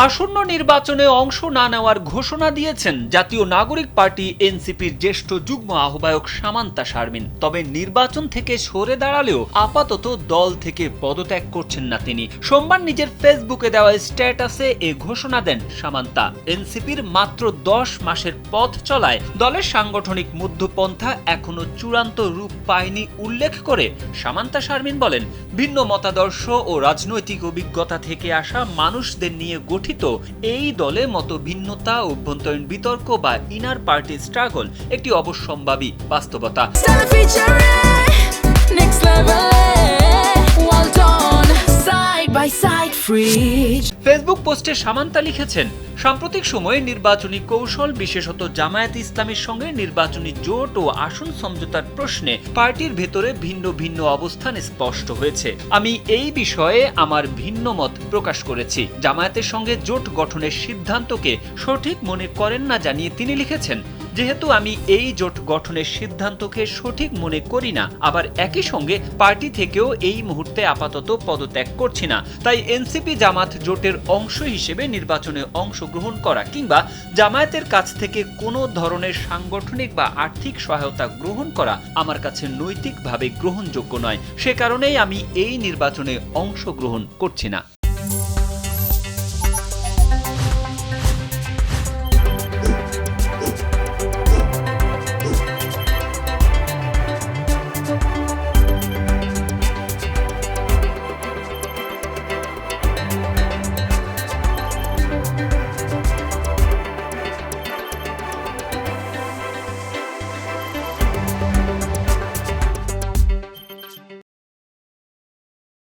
আসন্ন নির্বাচনে অংশ না নেওয়ার ঘোষণা দিয়েছেন জাতীয় নাগরিক পার্টি এনসিপির জ্যেষ্ঠ যুগ্ম আহ্বায়ক সামান্তা শারমিন। তবে নির্বাচন থেকে সরে দাঁড়ালেও আপাতত দল থেকে পদত্যাগ করছেন না তিনি। সোমবার নিজের ফেসবুকে দেওয়া স্ট্যাটাসে এ ঘোষণা দেন সামান্তা। এনসিপির মাত্র 10 মাসের পথ চলায় দলের সাংগঠনিক মধ্যপন্থা এখনো চূড়ান্ত রূপ পায়নি উল্লেখ করে সামান্তা শারমিন বলেন, ভিন্ন মতাদর্শ ও রাজনৈতিক অভিজ্ঞতা থেকে আসা মানুষদের নিয়ে গঠিত এই দলে মত ভিন্নতা, অভ্যন্তরীণ বিতর্ক বা ইনার পার্টি স্ট্রাগল একটি অবশ্যম্ভাবী বাস্তবতা। ফেসবুক পোস্টে সামান্তা লিখেছেন, সাম্প্রতিক সময়ে নির্বাচনী কৌশল, বিশেষত জামায়াতে ইসলামীর সঙ্গে নির্বাচনী জোট ও আসন সমঝোতার প্রশ্নে পার্টির ভেতরে ভিন্ন ভিন্ন অবস্থান স্পষ্ট হয়েছে। আমি এই বিষয়ে আমার ভিন্ন মত প্রকাশ করেছি। জামায়াতের সঙ্গে জোট গঠনের সিদ্ধান্তকে সঠিক মনে করেন না জানিয়ে তিনি লিখেছেন, যেহেতু আমি এই জোট গঠনের সিদ্ধান্তকে সঠিক মনে করি না, আবার একই সঙ্গে পার্টি থেকেও এই মুহূর্তে আপাতত পদত্যাগ করছি না, তাই এনসিপি জামাত জোটের অংশ হিসেবে নির্বাচনে অংশগ্রহণ করা কিংবা জামায়াতের কাছ থেকে কোনো ধরনের সাংগঠনিক বা আর্থিক সহায়তা গ্রহণ করা আমার কাছে নৈতিকভাবে গ্রহণযোগ্য নয়। সে কারণেই আমি এই নির্বাচনে অংশগ্রহণ করছি না।